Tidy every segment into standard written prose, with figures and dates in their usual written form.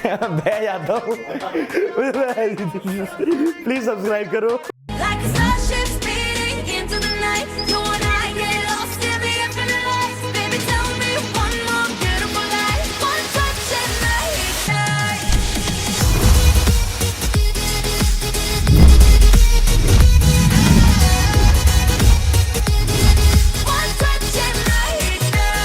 मैं जाता हूँ। प्लीज सब्सक्राइब करो। Like a starship speeding into the night, you and I get lost in the infinite light. Baby, tell me one more beautiful lie. One touch and I ignite. One touch and I ignite.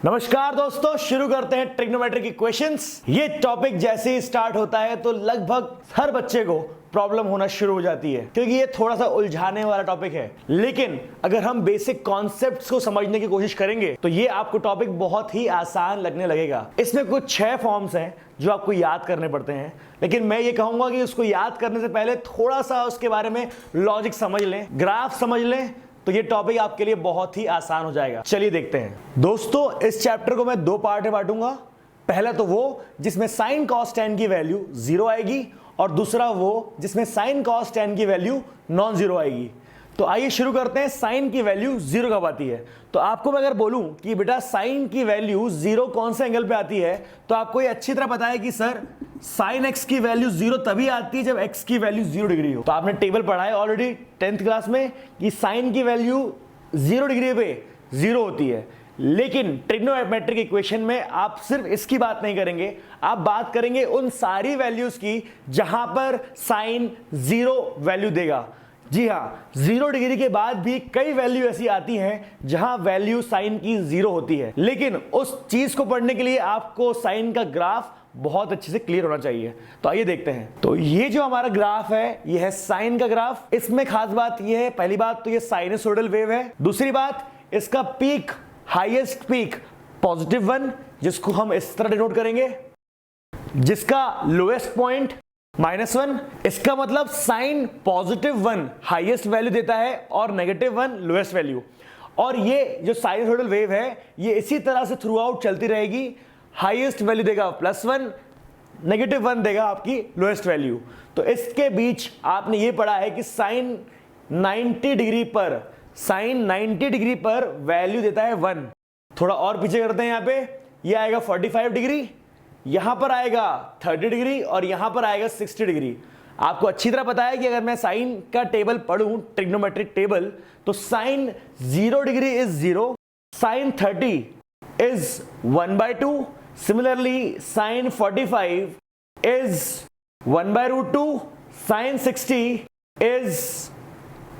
नमस्कार दोस्तों, शुरू करते हैं trigonometric equations. ये topic जैसे ही start होता है तो लगभग हर बच्चे को प्रॉब्लम होना शुरू हो जाती है, क्योंकि ये थोड़ा सा उलझाने वाला टॉपिक है। लेकिन अगर हम बेसिक कॉन्सेप्ट्स को समझने की कोशिश करेंगे तो ये आपको टॉपिक बहुत ही आसान लगने लगेगा। इसमें कुछ 6 फॉर्म्स हैं जो आपको याद करने पड़ते हैं, लेकिन मैं ये कहूंगा कि उसको याद करने से पहले थोड़ा सा उसके बारे में लॉजिक समझ लें, ग्राफ समझ लें, तो ये टॉपिक आपके लिए बहुत ही आसान हो जाएगा। चलिए देखते हैं दोस्तों, इस चैप्टर को मैं 2 पार्ट में बांटूंगा। पहला तो वो जिसमें साइन कॉस टेन की वैल्यू 0 आएगी, और दूसरा वो जिसमें साइन कॉस टेन की वैल्यू नॉन जीरो आएगी। तो आइए शुरू करते हैं। साइन की वैल्यू 0 कब आती है? तो आपको मैं अगर बोलूं कि बेटा साइन की वैल्यू 0 कौन से एंगल पे आती है, तो आपको ये अच्छी तरह पता है कि सर साइन एक्स की वैल्यू 0 तभी आती है जब एक्स की वैल्यू 0 डिग्री हो। तो आपने टेबल पढ़ा है ऑलरेडी 10th क्लास में कि साइन की वैल्यू 0 डिग्री पे 0 होती है। लेकिन ट्रिग्नोमेट्रिक इक्वेशन में आप सिर्फ इसकी बात नहीं करेंगे, आप बात करेंगे उन सारी वैल्यूज की जहां पर साइन 0 वैल्यू देगा। जी हाँ, 0 डिग्री के बाद भी कई वैल्यू ऐसी आती हैं जहां वैल्यू साइन की 0 होती है। लेकिन उस चीज को पढ़ने के लिए आपको साइन का ग्राफ बहुत अच्छे से क्लियर होना चाहिए। तो आइए देखते हैं। तो ये जो हमारा ग्राफ है, ये है साइन का ग्राफ। इसमें खास बात ये है, पहली बात तो ये साइनसोइडल वेव है। दूसरी बात, इसका पीक, हाईएस्ट पीक +1, जिसको हम इस तरह डिनोट करेंगे, जिसका लोएस्ट पॉइंट -1। इसका मतलब साइन +1 हाईएस्ट वैल्यू देता है और -1 लोएस्ट वैल्यू। और ये जो साइनसोइडल वेव है, ये इसी तरह से थ्रू आउट चलती रहेगी। हाईएस्ट वैल्यू देगा +1, -1 देगा आपकी लोएस्ट वैल्यू। तो इसके बीच आपने ये पढ़ा है कि साइन 90 डिग्री पर वैल्यू देता है 1। थोड़ा और पीछे करते हैं, यहां पे ये आएगा 45 डिग्री, यहां पर आएगा 30 डिग्री और यहां पर आएगा 60 डिग्री। आपको अच्छी तरह पता है कि अगर मैं साइन का टेबल पढ़ूं, ट्रिग्नोमेट्रिक टेबल, तो sine 0 degree is 0, sine 30 is 1/2, similarly sine 45 is 1/√2, sine 60 is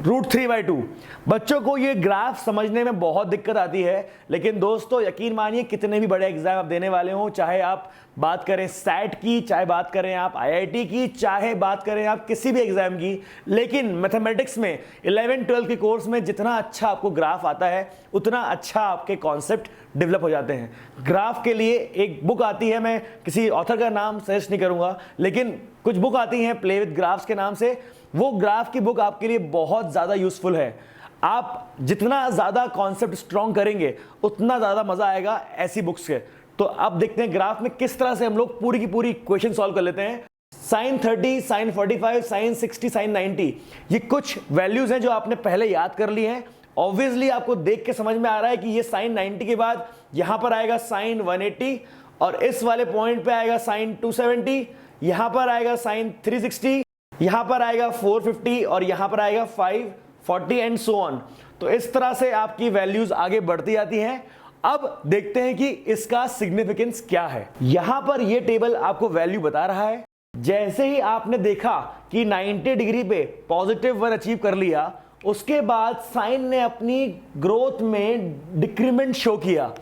√3/2। बच्चों को ये ग्राफ समझने में बहुत दिक्कत आती है, लेकिन दोस्तों यकीन मानिए कितने भी बड़े एग्जाम आप देने वाले हो, चाहे आप बात करें सैट की, चाहे बात करें आप आईआईटी की, चाहे बात करें आप किसी भी एग्जाम की, लेकिन मैथमेटिक्स में 11-12 के कोर्स में जितना अच्छा आपको ग्राफ आता है, उतना अच्छा आपके कॉन्सेप्ट डेवलप हो जाते हैं। ग्राफ के लिए एक बुक आती है, मैं किसी ऑथर का नाम सजेस्ट नहीं करूंगा, लेकिन कुछ बुक आती हैं प्ले विद ग्राफ्स के नाम से। वो ग्राफ की बुक आपके लिए बहुत ज्यादा यूजफुल है। आप जितना ज्यादा कॉन्सेप्ट स्ट्रॉन्ग करेंगे, उतना ज्यादा मजा आएगा ऐसी बुक्स के। तो अब देखते हैं ग्राफ में किस तरह से हम लोग पूरी की पूरी इक्वेशन सॉल्व कर लेते हैं। साइन 30, साइन 45, साइन 60, साइन 90, ये कुछ वैल्यूज हैं जो आपने पहले याद कर ली हैं। ऑब्वियसली आपको देख के समझ में आ रहा है कि ये साइन 90 के बाद यहां पर आएगा साइन 180, और इस वाले पॉइंट पे आएगा साइन 270, यहां पर आएगा साइन 360, यहां पर आएगा 450, और यहां पर आएगा 540 एंड सो ऑन। तो इस तरह से आपकी वैल्यूज आगे बढ़ती जाती हैं। अब देखते हैं कि इसका सिग्निफिकेंस क्या है। यहां पर ये टेबल आपको वैल्यू बता रहा है। जैसे ही आपने देखा कि 90 डिग्री पे +1 अचीव कर लिया, उसके बाद साइन ने अपनी ग्रोथ में डिक्रीमेंट शो किया।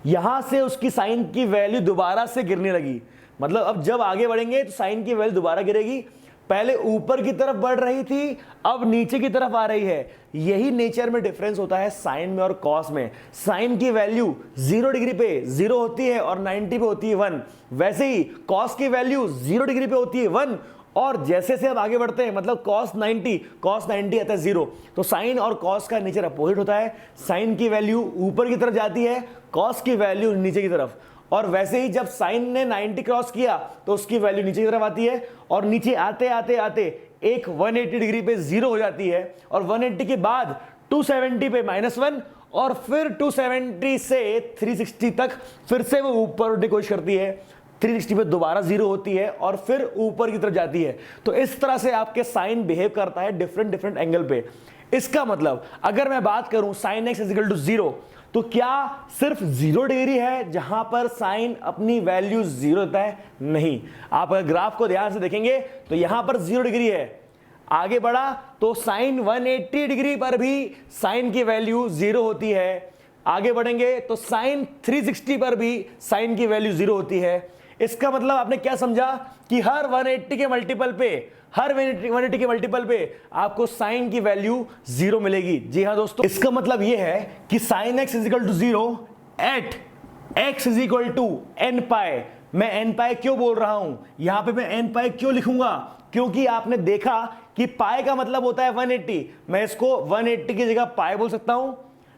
यहां से उसकी साइन की वैल्यू दोबारा से गिरने लगी। मतलब अब जब आगे बढ़ेंगे तो साइन की वैल्यू दोबारा गिरेगी। पहले ऊपर की तरफ बढ़ रही थी, अब नीचे की तरफ आ रही है। यही नेचर में डिफरेंस होता है साइन में और कॉस में। साइन की वैल्यू 0 डिग्री पे 0 होती है और 90 पे होती है 1। वैसे ही कॉस की वैल्यू 0 डिग्री पे होती है 1, और जैसे से अब आगे बढ़ते हैं, मतलब cos 90 आता है 0। तो साइन और कॉस का नेचर अपोजिट होता है। साइन की वैल्यू ऊपर की तरफ जाती है, कॉस की वैल्यू नीचे की तरफ। और वैसे ही जब साइन ने 90 क्रॉस किया तो उसकी वैल्यू नीचे की तरफ आती है, और नीचे आते आते आते एक 180 डिग्री पे 0 हो जाती है, और 180 के बाद 270 पे -1 और फिर 270 से 360 तक फिर से वो ऊपर उठने की कोशिश करती है, 360 पे दोबारा 0 होती है और फिर ऊपर की तरफ जाती है। तो इस तरह से आपके साइन बिहेव करता है डिफरेंट एंगल पे। इसका मतलब अगर मैं बात करूं sine x is equal to 0, तो क्या सिर्फ 0 डिग्री है जहां पर साइन अपनी वैल्यू 0 देता है? नहीं। आप अगर ग्राफ को ध्यान से देखेंगे तो यहां पर 0 डिग्री है, आगे बढ़ा तो साइन 180 डिग्री पर भी साइन की वैल्यू 0 होती है, आगे बढ़ेंगे तो साइन 360 पर भी साइन की वैल्यू 0 होती है। इसका मतलब आपने क्या समझा कि हर 180 के मल्टीपल पे, हर 180 के मल्टीपल पे आपको साइन की वैल्यू 0 मिलेगी। जी हाँ दोस्तों, इसका मतलब यह है कि sine x is equal to 0 at x is equal to n pi. मैं एन पाई क्यों बोल रहा हूं, यहां पे मैं एन पाई क्यों लिखूंगा? क्योंकि आपने देखा कि पाई का मतलब होता है 180। मैं इसको 180 की जगह पाई बोल सकता हूं,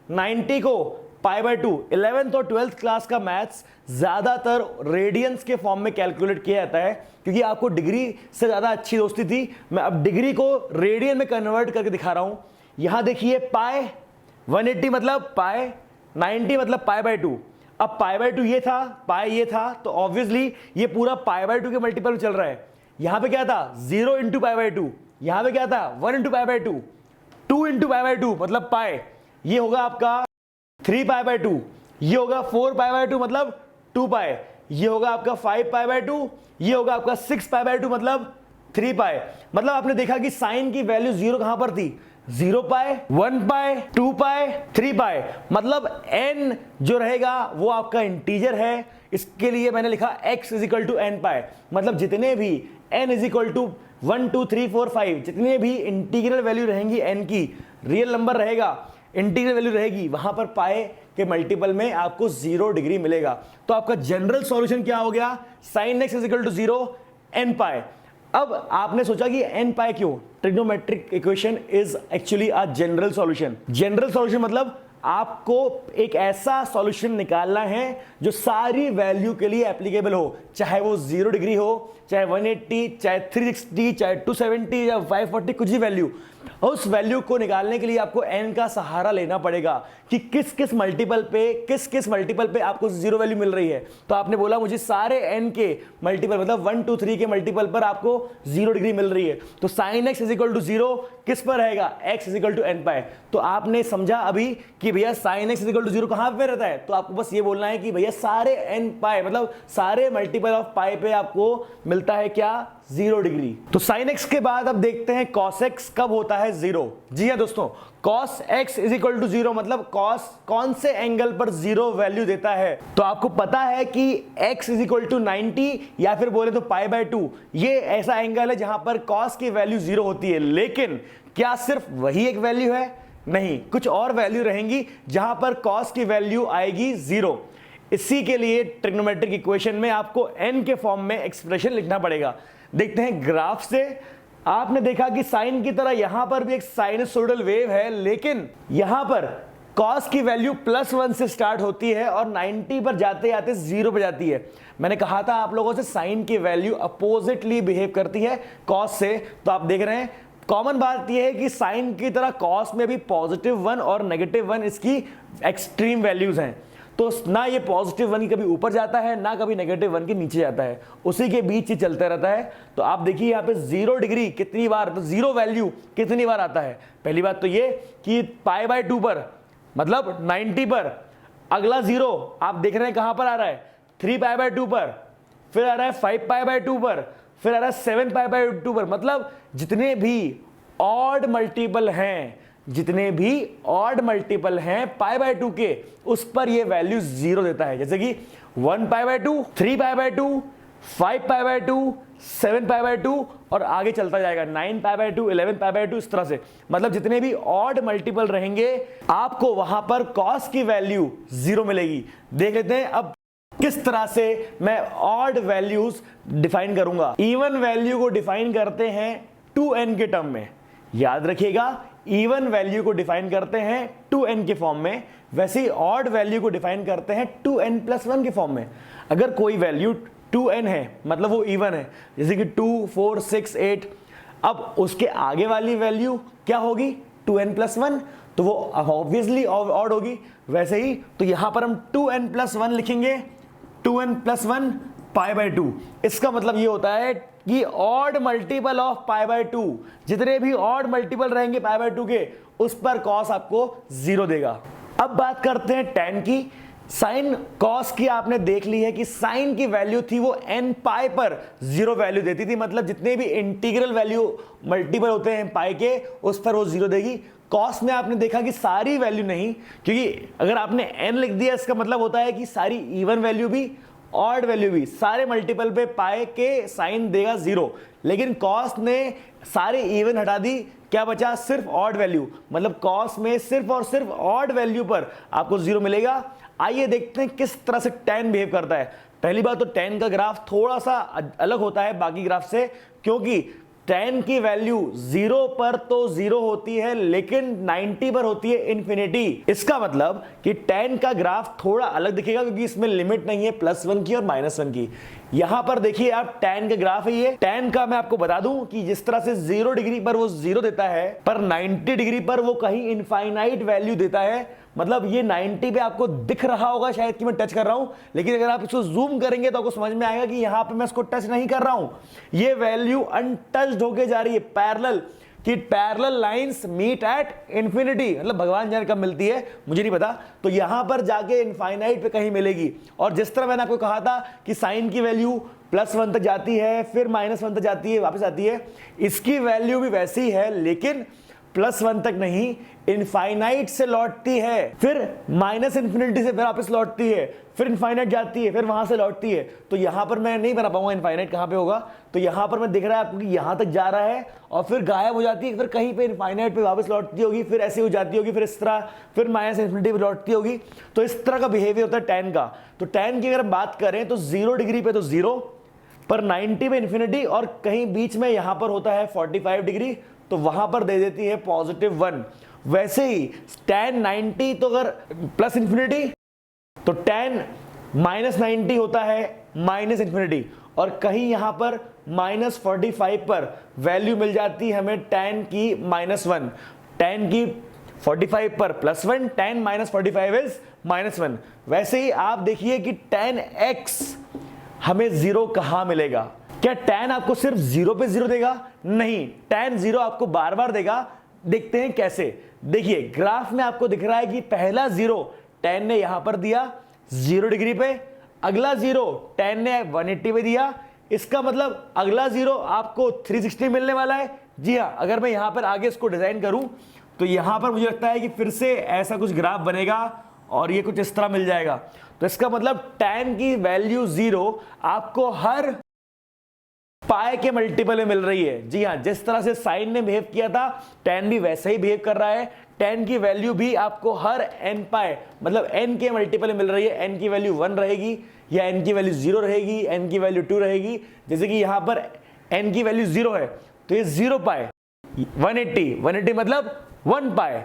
90 को पाई बाय 2। 11th और 12th क्लास का मैथ्स ज्यादातर रेडियंस के फॉर्म में कैलकुलेट किया जाता है, क्योंकि आपको डिग्री से ज्यादा अच्छी दोस्ती थी। मैं अब डिग्री को रेडियन में कन्वर्ट करके दिखा रहा हूं। यहां देखिए पाई 180 मतलब पाई, 90 मतलब पाई बाय 2। अब पाई बाय 2 ये था, पाई ये था, तो ऑब्वियसली ये पूरा पाई बाय 2 के मल्टीपल में चल रहा है। यहां पे क्या था 0 इंटू पाई बाय 2, यहां पे क्या था 1 into pi by 2, 2 into pi by 2 मतलब पाई, ये होगा आपका 3 पाई बाय 2, ये होगा 4 पाई बाय 2 मतलब 2 पाई, ये होगा आपका 5 पाई बाय 2, ये होगा आपका 6 पाई बाय 2 मतलब 3 पाई। मतलब आपने देखा कि साइन की वैल्यू 0 कहां पर थी, 0 पाई, 1 पाई, 2 पाई, 3 पाई। मतलब n जो रहेगा वो आपका इंटीजर है, इसके लिए मैंने लिखा x is equal to n pi. मतलब जितने भी n इज इक्वल टू 1 2 3 4 5 जितने भी इंटीग्रल वैल्यू रहेंगी n की, रियल नंबर रहेगा, इंटीग्रल वैल्यू रहेगी, वहां पर पाई के मल्टीपल में आपको 0 डिग्री मिलेगा। तो आपका जनरल सॉल्यूशन क्या हो गया, sine x is equal to 0 n pi. अब आपने सोचा कि एन पाई क्यों, trigonometric equation is actually a general solution. General solution मतलब आपको एक ऐसा सॉल्यूशन निकालना है जो सारी वैल्यू के लिए एप्लीकेबल हो, चाहे वो 0 डिग्री हो, चाहे 180, चाहे 360, चाहे 270 या 540, कुछ भी वैल्यू। उस वैल्यू को निकालने के लिए आपको n का सहारा लेना पड़ेगा कि किस किस मल्टीपल पे आपको 0 वैल्यू मिल रही है। तो आपने बोला मुझे सारे n के मल्टीपल मतलब 1 2 3 के मल्टीपल पर आपको 0 डिग्री मिल रही है। तो sine x is equal to 0 किस पर रहेगा, x is equal to n pi. तो आपने समझा अभी कि भैया sine x is equal to 0 कहां पे रहता है। तो आपको बस ये बोलना है कि भैया सारे n पाई मतलब सारे मल्टीपल ऑफ पाई पे आपको मिलता है क्या, 0 डिग्री। तो साइन x के बाद अब देखते हैं कॉस x कब होता है 0। जी हाँ दोस्तों, cos x is equal to 0 मतलब कॉस कौन से एंगल पर 0 वैल्यू देता है। तो आपको पता है कि x इज इक्वल टू 90 या फिर बोले तो पाई बाय 2, ये ऐसा एंगल है जहां पर कॉस की वैल्यू 0 होती है। लेकिन क्या सिर्फ वही एक वैल्यू है, नहीं, कुछ और वैल्यू रहेंगी जहां पर कॉस की वैल्यू आएगी 0। इसी के लिए ट्रिग्नोमेट्रिक इक्वेशन में आपको n के फॉर्म में एक्सप्रेशन लिखना पड़ेगा। देखते हैं ग्राफ से, आपने देखा कि साइन की तरह यहां पर भी एक साइनसोइडल वेव है, लेकिन यहां पर कॉस की वैल्यू +1 से स्टार्ट होती है और 90 पर जाते जाते 0 पर जाती है। मैंने कहा था आप लोगों से साइन की वैल्यू अपोजिटली बिहेव करती है कॉस से। तो आप देख रहे हैं कॉमन बात यह है कि साइन की तरह कॉस में भी +1 और -1 इसकी एक्सट्रीम वैल्यूज हैं। तो ना ये +1 कभी ऊपर जाता है ना कभी -1 के नीचे जाता है, उसी के बीच ही चलता रहता है। तो आप देखिए यहाँ पे 0 डिग्री कितनी बार, तो 0 वैल्यू कितनी बार आता है। पहली बात तो ये कि पाई बाय 2 पर मतलब 90 पर, अगला 0 आप देख रहे हैं कहां पर आ रहा है, 3 पाई बाय 2 पर, फिर आ रहा है 5 पाई बाय 2 पर, फिर आ रहा है 7 पाई बाय 2 पर। मतलब जितने भी ऑड मल्टीपल हैं, जितने भी ऑड मल्टीपल हैं पाई बाय 2 के, उस पर ये वैल्यू 0 देता है। जैसे कि 1 pi by 2, 3 pi by 2, 5 pi by 2, 7 pi by 2 और आगे चलता जाएगा 9 पाई बाय 2, 11 पाई बाय 2, इस तरह से। मतलब जितने भी ऑड मल्टीपल रहेंगे आपको वहां पर कॉस की वैल्यू 0 मिलेगी। देख लेते हैं अब किस तरह से मैं ऑड वैल्यूज डिफाइन करूंगा। इवन वैल्यू को डिफाइन करते हैं 2n के टर्म में, याद रखिएगा इवन वैल्यू को डिफाइन करते हैं 2n के फॉर्म में, वैसे ही ऑड वैल्यू को डिफाइन करते हैं 2n+1 के फॉर्म में। अगर कोई वैल्यू 2n है मतलब वो इवन है, जैसे कि 2 4 6 8, अब उसके आगे वाली वैल्यू क्या होगी 2n+1, तो वो ऑब्वियसली ऑड होगी। वैसे ही तो यहां पर हम 2n+1 लिखेंगे, 2n+1 π/2। इसका मतलब ये होता है कि ऑड मल्टीपल ऑफ π/2, जितने भी ऑड मल्टीपल रहेंगे π/2 के, उस पर कॉस आपको 0 देगा। अब बात करते हैं tan की। साइन कॉस की आपने देख ली है कि साइन की वैल्यू थी वो n पाई पर 0 वैल्यू देती थी, मतलब जितने भी इंटीग्रल वैल्यू मल्टीपल होते हैं पाई के, उस पर वो 0 देगी। कॉस में आपने देखा कि सारी वैल्यू नहीं, क्योंकि अगर आपने n लिख दिया इसका मतलब होता है कि सारी इवन वैल्यू भी ऑड वैल्यू भी सारे मल्टीपल पे पाई के साइन देगा 0। लेकिन कॉस ने सारे इवन हटा दी, क्या बचा? सिर्फ ऑड वैल्यू, मतलब कॉस में सिर्फ और सिर्फ ऑड वैल्यू पर आपको 0 मिलेगा। आइए देखते हैं किस तरह से tan बिहेव करता है। पहली बात तो tan का ग्राफ थोड़ा सा अलग होता है बाकी ग्राफ से, क्योंकि tan की वैल्यू 0 पर तो 0 होती है, लेकिन 90 पर होती है इन्फिनिटी। इसका मतलब कि tan का ग्राफ थोड़ा अलग दिखेगा, क्योंकि इसमें लिमिट नहीं है +1 की और -1 की। यहां पर देखिए आप tan का ग्राफ है ये। tan का मैं आपको बता दूं कि जिस तरह से 0 डिग्री पर वो 0 देता है, पर 90 डिग्री पर वो कहीं इनफाइनाइट वैल्यू देता है। मतलब ये 90 पे आपको दिख रहा होगा शायद कि मैं टच कर रहा हूं, लेकिन अगर आप इसको जूम करेंगे तो आपको समझ में आएगा कि यहां पे मैं इसको टच नहीं कर रहा हूं, ये वैल्यू अनटच्ड होके जा रही है। पैरेलल कि parallel lines meet at infinity, मतलब भगवान जाने कब मिलती है मुझे नहीं पता, तो यहां पर जाके इनफाइनाइट पे कहीं मिलेगी। और जिस तरह मैंने आपको कहा था कि साइन की वैल्यू +1 तक जाती है, फिर -1 तक जाती है, वापस आती है, इसकी वैल्यू भी वैसी है, लेकिन +1 तक नहीं, इनफाइनाइट से लौटती है, फिर -इन्फिनिटी से फिर वापस लौटती है, फिर इनफाइनाइट जाती है, फिर वहां से लौटती है। तो यहां पर मैं नहीं बना पाऊंगा इनफाइनाइट कहां पे होगा, तो यहां पर मैं दिख रहा है आपको कि यहां तक जा रहा है और फिर गायब हो जाती है, फिर कहीं पे इनफाइनाइट पे वापस लौटती होगी, फिर ऐसे हो जाती होगी, फिर इस तरह, फिर -इन्फिनिटी पे लौटती होगी। तो इस तरह का बिहेवियर होता है tan का। तो tan की अगर हम बात करें तो 0 डिग्री पे तो 0, पर 90 पे इन्फिनिटी, और कहीं बीच में यहां पर होता है 45 डिग्री, तो वहां पर दे देती है +1। वैसे ही tan 90 तो अगर +इन्फिनिटी, तो tan -90 होता है -इन्फिनिटी, और कहीं यहां पर -45 पर वैल्यू मिल जाती है हमें tan की -1। tan की 45 पर +1, tan -45 इज -1। वैसे ही आप देखिए कि tan x हमें 0 कहां मिलेगा। क्या tan आपको सिर्फ 0 पे 0 देगा? नहीं, tan 0 आपको बार बार देगा। देखते हैं कैसे। देखिए ग्राफ में आपको दिख रहा है कि पहला 0 tan ने यहां पर दिया 0 डिग्री पे, अगला 0 tan ने 180 पे दिया। इसका मतलब अगला 0 आपको 360 मिलने वाला है। जी हाँ, अगर मैं यहां पर आगे इसको डिजाइन करूं तो यहां पर मुझे लगता है कि फिर से ऐसा कुछ ग्राफ बनेगा और ये कुछ इस तरह मिल जाएगा। तो इसका मतलब tan की वैल्यू 0 आपको हर पाई के मल्टीपल में मिल रही है। जी हाँ, जिस तरह से साइन ने बिहेव किया था, tan भी वैसे ही बिहेव कर रहा है। tan की वैल्यू भी आपको हर n पाई, मतलब n के मल्टीपल में मिल रही है। n की वैल्यू 1 रहेगी, या n की वैल्यू 0 रहेगी, n की वैल्यू 2 रहेगी। जैसे कि यहां पर n की वैल्यू 0 है, तो ये 0 पाई, 180 मतलब 1 पाई,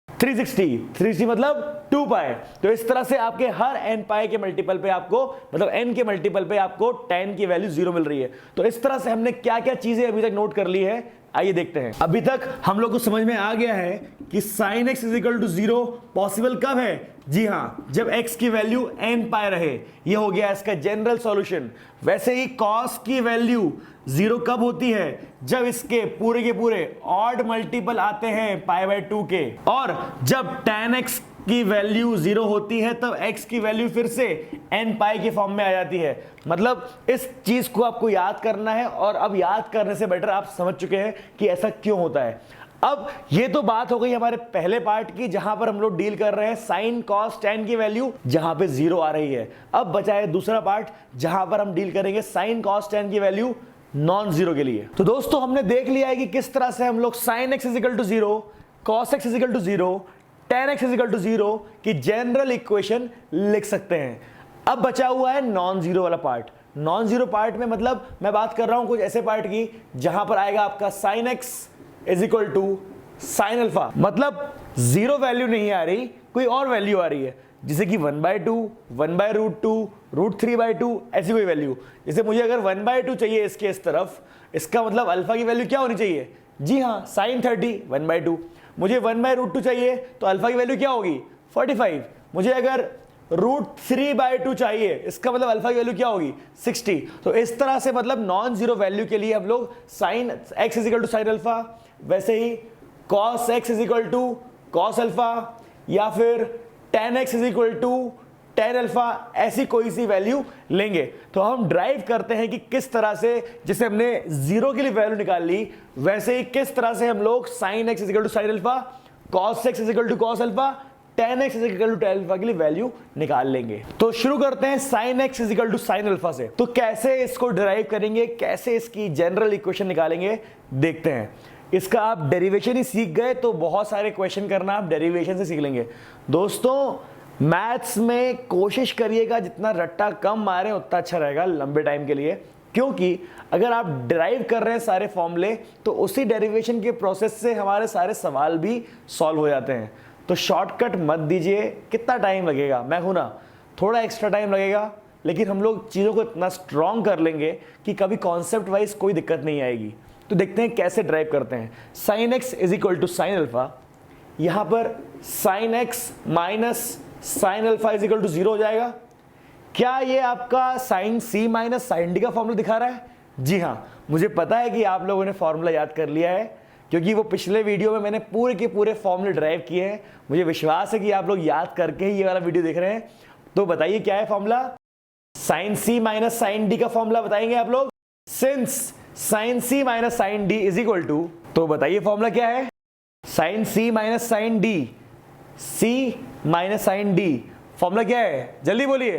360 मतलब 2 पाई। तो इस तरह से आपके हर n पाई के मल्टीपल पे आपको, मतलब n के मल्टीपल पे आपको tan की वैल्यू 0 मिल रही है। तो इस तरह से हमने क्या क्या चीजें अभी तक नोट कर ली है, आइए देखते हैं। अभी तक हम लोग को समझ में आ गया है कि sin x = 0 पॉसिबल कब है? जी हाँ, जब x की वैल्यू n पाई रहे। ये हो गया इसका जनरल सॉल्यूशन। वैसे ही cos की वैल्यू 0 कब होती है? जब इसके पूरे के पूरे ऑड मल्टीपल आते हैं π/2 के, और जब tan x की वैल्यू 0 होती है तब x की वैल्यू फिर से n पाई के फॉर्म में आ जाती है। मतलब इस चीज को आपको याद करना है, और अब याद करने से बेटर आप समझ चुके हैं कि ऐसा क्यों होता है। अब ये तो बात हो गई हमारे पहले पार्ट की, जहां पर हम लोग डील कर रहे हैं साइन कॉस tan की वैल्यू जहां पे 0 आ रही है। अब बचा है दूसरा पार्ट, जहां पर हम डील करेंगे साइन कॉस tan की वैल्यू नॉन जीरो के लिए। तो दोस्तों हमने देख लिया है कि किस तरह से हम लोग sin x = 0, cos x = 0, tan x = 0 की जनरल इक्वेशन लिख सकते हैं। अब बचा हुआ है नॉन जीरो वाला पार्ट। नॉन जीरो पार्ट में मतलब मैं बात कर रहा हूं कुछ ऐसे पार्ट की जहां पर आएगा आपका sin x = sin अल्फा, मतलब 0 वैल्यू नहीं आ रही, कोई और वैल्यू आ रही है, जैसे कि 1/2, 1/√2, √3/2, ऐसी कोई वैल्यू। जैसे मुझे अगर 1/2 चाहिए इसके इस तरफ, इसका मतलब अल्फा की वैल्यू क्या होनी चाहिए? जी हाँ, sin 30 1/2, मुझे 1/√2 चाहिए तो अल्फा की वैल्यू क्या होगी 45। मुझे अगर √3/2 चाहिए, इसका मतलब अल्फा की वैल्यू क्या होगी 60। तो इस तरह से मतलब नॉन जीरो वैल्यू के लिए हम लोग sine x is equal to sine alpha, वैसे ही cos x is equal to cos alpha, या फिर tan x is equal to tan alpha, ऐसी कोई सी वैल्यू लेंगे। तो हम ड्राइव करते हैं कि किस तरह से, जैसे हमने जीरो के लिए वैल्यू निकाल ली, वैसे ही किस तरह से हम लोग sin x is equal to sine alpha, cos x is equal to cos alpha, tan x is equal to tan alpha के लिए वैल्यू निकाल लेंगे। तो शुरू करते हैं sin x is equal to sine alpha से। तो कैसे इसको डिराइव करेंगे, कैसे इसकी जनरल इक्वेशन निकालेंगे, देखते हैं। इसका आप डेरिवेशन ही सीख गए तो बहुत सारे क्वेश्चन करना आप डेरिवेशन से सीख लेंगे। दोस्तों मैथ्स में कोशिश करिएगा जितना रट्टा कम मारे उतना अच्छा रहेगा लंबे टाइम के लिए, क्योंकि अगर आप डिराइव कर रहे हैं सारे फॉर्मूले तो उसी डेरिवेशन के प्रोसेस से हमारे सारे सवाल भी सॉल्व हो जाते हैं। तो शॉर्टकट मत दीजिए, कितना टाइम लगेगा, मैं हूं ना, थोड़ा एक्स्ट्रा टाइम लगेगा, लेकिन हम लोग चीज़ों को इतना स्ट्रॉन्ग कर लेंगे कि कभी कॉन्सेप्ट वाइज कोई दिक्कत नहीं आएगी। तो देखते हैं कैसे ड्राइव करते हैं। Sine x is equal to sine alpha, यहां पर sine X minus sine alpha is equal to 0 हो जाएगा। क्या ये आपका sine C minus sine D का फॉर्मूला दिखा रहा है? जी हाँ, मुझे पता है कि आप लोगों ने फॉर्मूला याद कर लिया है, क्योंकि वो पिछले वीडियो में मैंने पूरे के पूरे फॉर्मूले ड्राइव किए हैं। मुझे विश्वास है कि आप लोग याद करके ही ये वाला वीडियो देख रहे हैं। तो बताइए क्या है formula? Sine C minus sine D का फॉर्मूला बताएंगे आप लोग। Since sine C minus sine D is equal to, तो बताइए फॉर्मूला क्या है? Sine C minus sine D, C minus sine D, formula क्या है? जल्दी बोलिए।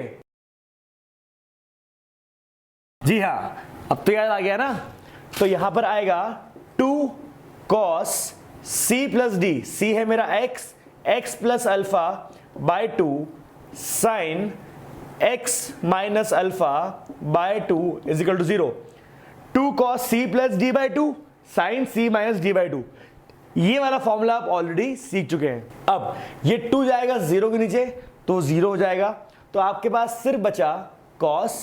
जी हाँ, अब तो याद आ गया ना। तो यहां पर आएगा 2 cos c plus D, c है मेरा x, x plus alpha by 2 sine x minus alpha by 2 is equal to 0। 2 cos c plus D by 2 sine c minus D by 2, ये वाला फॉर्मूला आप ऑलरेडी सीख चुके हैं। अब ये 2 जाएगा 0 के नीचे तो 0 हो जाएगा। तो आपके पास सिर्फ बचा cos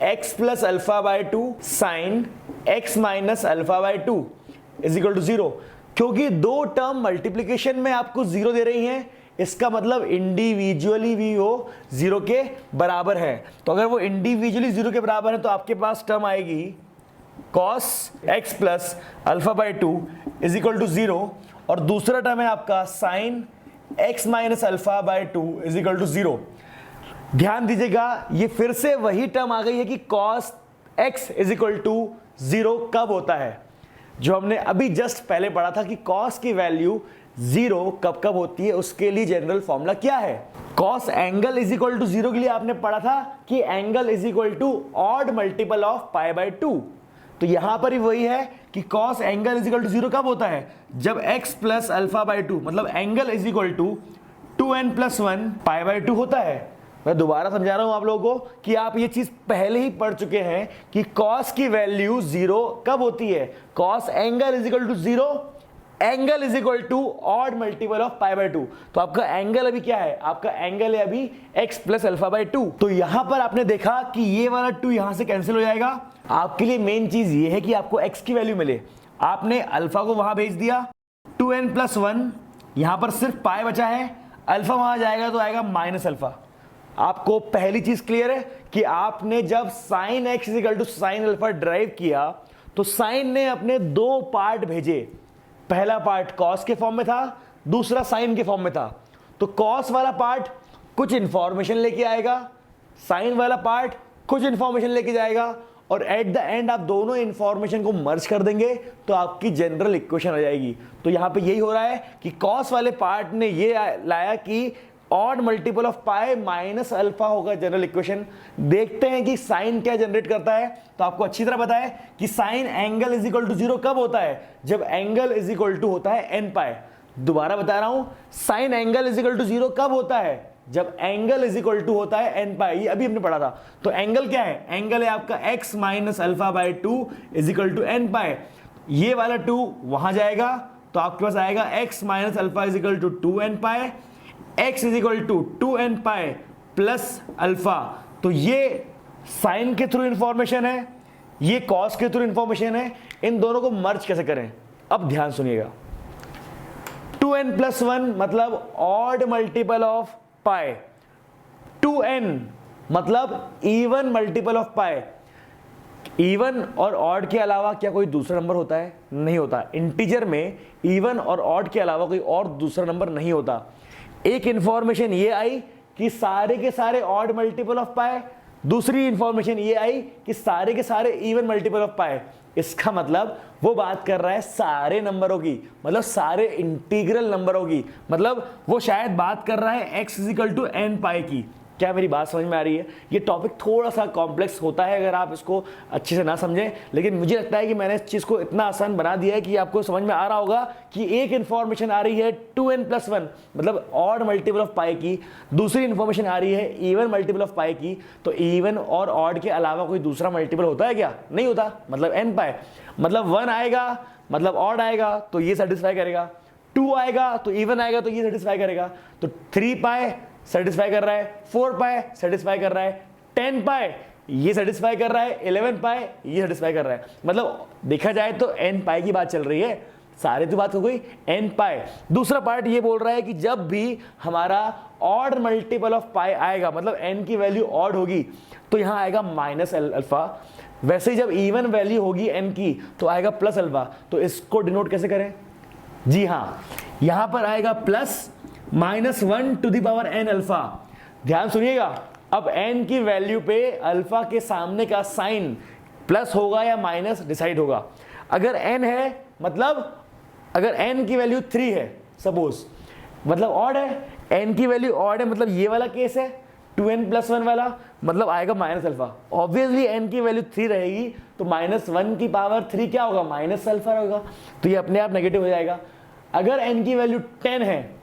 x plus alpha by 2 sine x minus alpha by 2 is equal to 0। क्योंकि दो टर्म मल्टीप्लीकेशन में आपको 0 दे रही हैं, इसका मतलब इंडिविजुअली भी वो 0 के बराबर है। तो अगर वो इंडिविजुअली 0 के बराबर है तो आपके पास टर्म आएगी cos x plus alpha by 2 is equal to 0, और दूसरा टर्म है आपका sine x minus alpha by 2 is equal to 0। ध्यान दीजिएगा, ये फिर से वही टर्म आ गई है कि cos x is equal to 0 कब होता है, जो हमने अभी जस्ट पहले पढ़ा था कि cos की वैल्यू 0 कब कब होती है, उसके लिए जनरल फॉर्मूला क्या है। cos angle is equal to 0 के लिए आपने पढ़ा था कि angle is equal to odd multiple of pi by 2। तो यहां पर ही वही है कि cos angle is equal to 0 कब होता है, जब x प्लस अल्फा बाय 2, मतलब angle is equal to 2n plus 1 pi by 2 होता है। मैं दोबारा समझा रहा हूं आप लोगों को कि आप ये चीज पहले ही पढ़ चुके हैं कि cos की वैल्यू 0 कब होती है, cos angle is equal to 0, angle is equal to odd multiple of pi by 2। तो आपका एंगल अभी क्या है, आपका एंगल है अभी x प्लस अल्फा बाय 2। तो यहां पर आपने देखा कि ये वाला 2 यहां से कैंसिल हो जाएगा। आपके लिए मेन चीज ये है कि आपको x की वैल्यू मिले। आपने अल्फा को वहां भेज दिया, 2n प्लस 1, यहां पर सिर्फ पाई बचा है, अल्फा वहां जाएगा तो आएगा माइनस अल्फा। आपको पहली चीज क्लियर है कि आपने जब sine x is equal to sine alpha derive किया तो साइन ने अपने दो पार्ट भेजे, पहला पार्ट cos के फॉर्म में था, दूसरा साइन के फॉर्म में था। तो cos वाला पार्ट कुछ इंफॉर्मेशन लेके आएगा, साइन वाला पार्ट कुछ इंफॉर्मेशन लेके जाएगा, और एट द एंड आप दोनों इंफॉर्मेशन को मर्ज कर देंगे तो आपकी जनरल इक्वेशन आ जाएगी। तो यहां पे यही हो रहा है कि cos वाले पार्ट ने ये लाया कि odd multiple of pi minus alpha होगा जनरल इक्वेशन। देखते हैं कि साइन क्या जनरेट करता है। तो आपको अच्छी तरह पता है कि sine angle is equal to 0 कब होता है, जब एंगल इज इक्वल टू होता है n पाई। दोबारा बता रहा हूं, sine angle is equal to 0 कब होता है, जब एंगल इज इक्वल टू होता है n पाई। ये अभी हमने पढ़ा था। तो एंगल क्या है, एंगल है आपका x minus alpha by 2 is equal to n pi. ये वाला 2 वहां जाएगा तो आपके पास आएगा x minus alpha is equal to 2n pi, x is equal to 2n pi plus alpha. तो ये साइन के थ्रू इंफॉर्मेशन है, ये कॉस के थ्रू इंफॉर्मेशन है। इन दोनों को मर्ज कैसे करें, अब ध्यान सुनिएगा। 2n+1 मतलब odd multiple of pi, 2n मतलब even multiple of pi. Even और ऑड के अलावा क्या कोई दूसरा नंबर होता है? नहीं होता। इंटीजर में इवन और ऑड के अलावा कोई और दूसरा नंबर नहीं होता। एक इंफॉर्मेशन ये आई कि सारे के सारे ऑड मल्टीपल ऑफ पाई, दूसरी इंफॉर्मेशन ये आई कि सारे के सारे इवन मल्टीपल ऑफ पाई। इसका मतलब वो बात कर रहा है सारे नंबरों की, मतलब सारे इंटीग्रल नंबरों की, मतलब वो शायद बात कर रहा है x = n पाई की। क्या मेरी बात समझ में आ रही है? ये टॉपिक थोड़ा सा कॉम्प्लेक्स होता है अगर आप इसको अच्छे से ना समझें, लेकिन मुझे लगता है कि मैंने इस चीज़ को इतना आसान बना दिया है कि आपको समझ में आ रहा होगा कि एक इन्फॉर्मेशन आ रही है 2n+1 मतलब ऑड मल्टीपल ऑफ पाई की, दूसरी इन्फॉर्मेशन आ रही है इवन मल्टीपल ऑफ पाई की। तो इवन और ऑड के अलावा कोई दूसरा मल्टीपल होता है क्या? नहीं होता, मतलब n पाई। मतलब 1 आएगा मतलब ऑड आएगा तो ये सेटिस्फाई करेगा, 2 आएगा तो इवन आएगा तो ये सेटिस्फाई करेगा। तो 3 पाई सेटिस्फाई कर रहा है, 4 पाई सेटिस्फाई कर रहा है, 10 पाई ये सेटिस्फाई कर रहा है, 11 पाई ये सेटिस्फाई कर रहा है। मतलब देखा जाए तो n पाई की बात चल रही है, सारे तो बात हो गई n पाई। दूसरा पार्ट ये बोल रहा है कि जब भी हमारा ऑड मल्टीपल ऑफ पाई आएगा, मतलब n की वैल्यू ऑड होगी तो यहां आएगा -अल्फा। वैसे ही जब इवन वैल्यू होगी n की तो आएगा +अल्फा। तो इसको डिनोट कैसे करें? जी हां, यहां पर आएगा +(-1) अल्फा। ध्यान सुनिएगा, अब n की वैल्यू पे अल्फा के सामने का साइन प्लस होगा या माइनस डिसाइड होगा। अगर n है मतलब अगर n की वैल्यू 3 है सपोज, मतलब ऑड है, n की वैल्यू ऑड है मतलब ये वाला केस है 2n+1 वाला, मतलब आएगा -अल्फा। ऑब्वियसली n की वैल्यू 3 रहेगी तो -1 की पावर 3 क्या होगा? -अल्फा होगा, तो ये अपने आप नेगेटिव हो जाएगा। अगर n की वैल्यू 10 है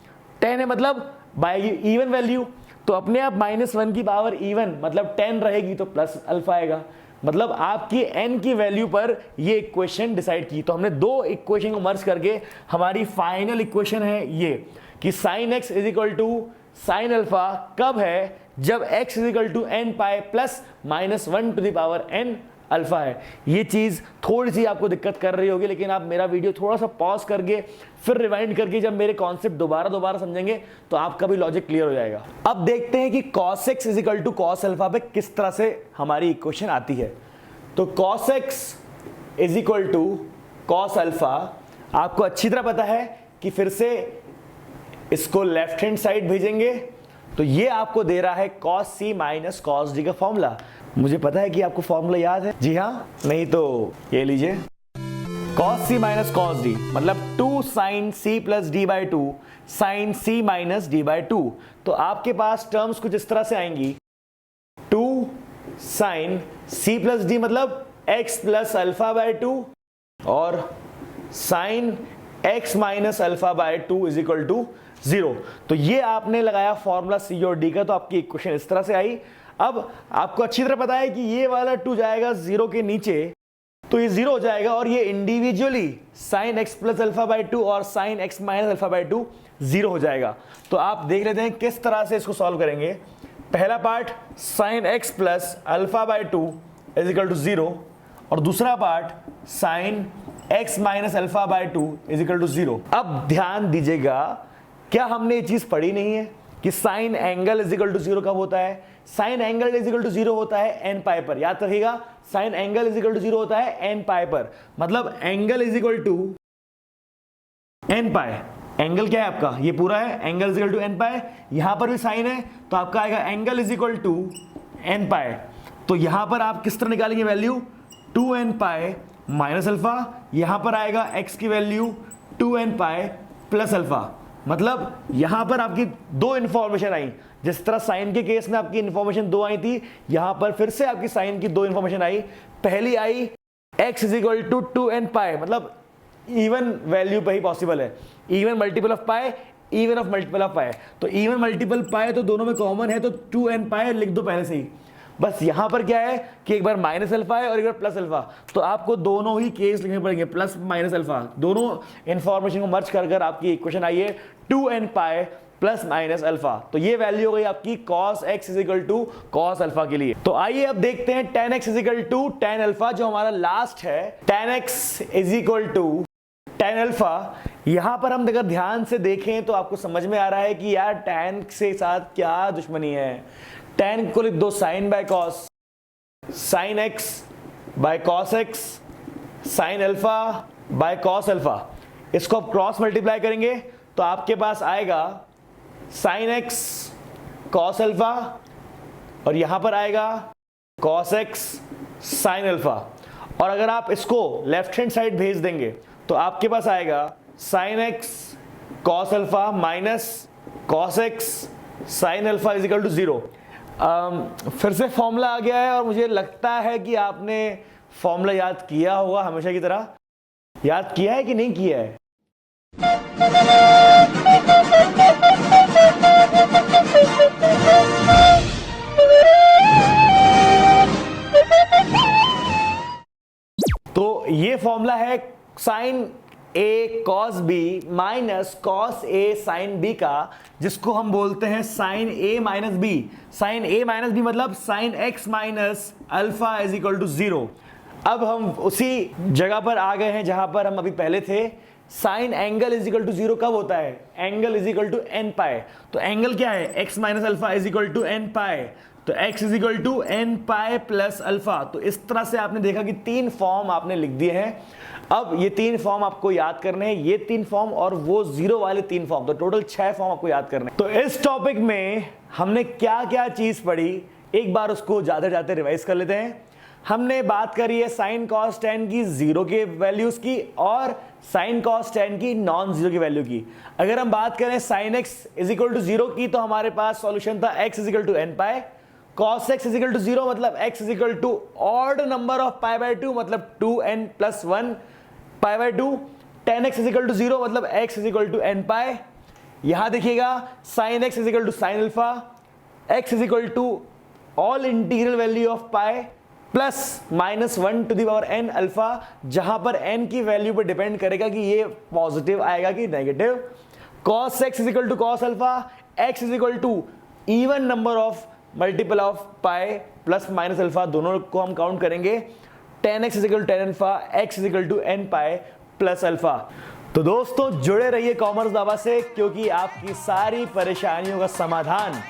मतलब बाय इवन वैल्यू, तो अपने आप -1 की पावर इवन मतलब 10 रहेगी तो +अल्फा आएगा। मतलब आपकी n की वैल्यू पर ये इक्वेशन डिसाइड की। तो हमने दो इक्वेशन को मर्ज करके हमारी फाइनल इक्वेशन है ये कि sin x = sin अल्फा कब है? जब x = n pi plus -1n alpha है। ये चीज थोड़ी सी आपको दिक्कत कर रही होगी, लेकिन आप मेरा वीडियो थोड़ा सा पॉज करके फिर रिवाइंड करके जब मेरे कॉन्सेप्ट दोबारा समझेंगे तो आपका भी लॉजिक क्लियर हो जाएगा। अब देखते हैं कि cos x = cos अल्फा पे किस तरह से हमारी इक्वेशन आती है। तो cos x = cos अल्फा आपको अच्छी तरह पता है कि फिर से इसको लेफ्ट हैंड साइड भेजेंगे तो ये आपको दे रहा है cos c - cos d का फॉर्मूला। मुझे पता है कि आपको फॉर्मूला याद है, जी हाँ, नहीं तो ये लीजिए, cos c - cos d मतलब 2 sin c + d/2 sin c - d/2। तो आपके पास टर्म्स कुछ इस तरह से आएंगी, 2 sin c + d मतलब x + अल्फा/2 और sin x - अल्फा/2 = 0। तो ये आपने लगाया फॉर्मूला c और d का, तो आपकी इक्वेशन इस तरह से आई। अब आपको अच्छी तरह पता है कि ये वाला 2 जाएगा 0 के नीचे तो ये 0 हो जाएगा और ये इंडिविजुअली sin x + अल्फा/2 और sin x - अल्फा/2 0 हो जाएगा। तो आप देख लेते हैं किस तरह से इसको सॉल्व करेंगे। पहला पार्ट sin x + अल्फा/2 = 0 और दूसरा पार्ट sin x - अल्फा/2 = 0। अब ध्यान दीजिएगा, क्या हमने ये चीज पढ़ी नहीं है कि साइन एंगल = 0 कब होता है? साइन एंगल = 0 होता है n पाई पर। याद रखिएगा, साइन एंगल = 0 होता है n पाई पर, मतलब एंगल = n पाई। एंगल क्या है आपका? ये पूरा है, एंगल = n पाई। यहां पर भी साइन है तो आपका आएगा एंगल = n पाई। तो यहां पर आप किस तरह निकालेंगे वैल्यू? 2n पाई - अल्फा, यहां पर आएगा x की वैल्यू 2n पाई + अल्फा। मतलब यहां पर आपकी दो इंफॉर्मेशन आई, जिस तरह साइन के केस में आपकी इंफॉर्मेशन 2 आई थी, यहां पर फिर से आपकी साइन की 2 इंफॉर्मेशन आई। पहली आई x = 2n पाई, मतलब इवन वैल्यू पे ही पॉसिबल है, even multiple of pi, even of multiple of pi. तो इवन मल्टीपल पाई तो दोनों में कॉमन है, तो 2n पाई लिख दो पहले से ही। बस यहां पर क्या है कि एक बार -अल्फा है और एक बार +अल्फा, तो आपको दोनों ही केस लिखने पड़ेंगे, प्लस -अल्फा, दोनों इंफॉर्मेशन को मर्ज कर आपकी इक्वेशन आई है 2n पाई + अल्फा। तो ये वैल्यू हो गई आपकी cos x = cos अल्फा के लिए। तो आइए अब देखते हैं tan x = tan अल्फा, जो हमारा लास्ट है। tan x = tan अल्फा यहां पर हम अगर ध्यान से देखें तो आपको समझ में आ रहा है कि यार tan से साथ क्या दुश्मनी है। tan को लिख दो sin by cos, sin x by cos x, sin alpha by cos alpha. इसको आप क्रॉस मल्टीप्लाई करेंगे तो आपके पास आएगा sin x cos अल्फा और यहां पर आएगा cos x sin अल्फा। और अगर आप इसको लेफ्ट हैंड साइड भेज देंगे तो आपके पास आएगा sin x cos alpha minus cos x sin alpha is equal to 0। फिर से फॉर्मूला आ गया है और मुझे लगता है कि आपने फॉर्मूला याद किया होगा, हमेशा की तरह याद किया है कि नहीं किया है। तो ये फॉर्मूला है sin a cos b minus cos a sin b का, जिसको हम बोलते हैं sin a minus b। sin a minus b मतलब sin x minus alpha is equal to 0। अब हम उसी जगह पर आ गए हैं जहां पर हम अभी पहले थे। Sine angle is equal to 0 कब होता है? Angle is equal to n pi. तो एंगल क्या है? x minus alpha is equal to n pi. तो x is equal to n pi plus alpha. तो इस तरह से आपने देखा कि 3 फॉर्म आपने लिख दिए हैं। अब ये 3 फॉर्म आपको याद करने हैं, ये 3 फॉर्म और वो 0 वाले 3 फॉर्म, तो टोटल 6 फॉर्म आपको याद करने हैं। तो इस टॉपिक में हमने क्या क्या चीज पढ़ी, एक बार उसको जाते जाते रिवाइज कर लेते हैं। हमने बात करी है साइन कॉस टेन की 0 के वैल्यूज की और साइन कॉस टेन की नॉन 0 की वैल्यू की। अगर हम बात करें sine x is equal to 0 की, तो हमारे पास सॉल्यूशन था x is equal to n pi. Cos x is equal to 0 मतलब x is equal to odd number of pi by 2 मतलब 2n plus 1 pi by 2। tan x is equal to 0 मतलब x is equal to n pi. यहां देखिएगा sine x is equal to sine alpha, x is equal to all integral value of pi plus minus 1 to the power n alpha, जहां पर n की value पर depend करेगा कि ये positive आएगा कि negative. cos x is equal to cos alpha, x is equal to even number of multiple of pi plus minus alpha, दोनों को हम काउंट करेंगे। tan x is equal to tan alpha, x is equal to n pi plus alpha. तो दोस्तों जुड़े रहिए commerce दावा से, क्योंकि आपकी सारी परेशानियों का समाधान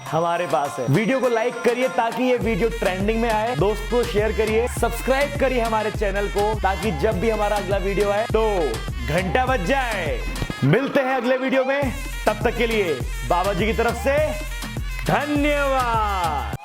हमारे पास है। वीडियो को लाइक करिए ताकि ये वीडियो ट्रेंडिंग में आए, दोस्तों शेयर करिए, सब्सक्राइब करिए हमारे चैनल को ताकि जब भी हमारा अगला वीडियो आए तो घंटा बज जाए। मिलते हैं अगले वीडियो में, तब तक के लिए बाबा जी की तरफ से धन्यवाद।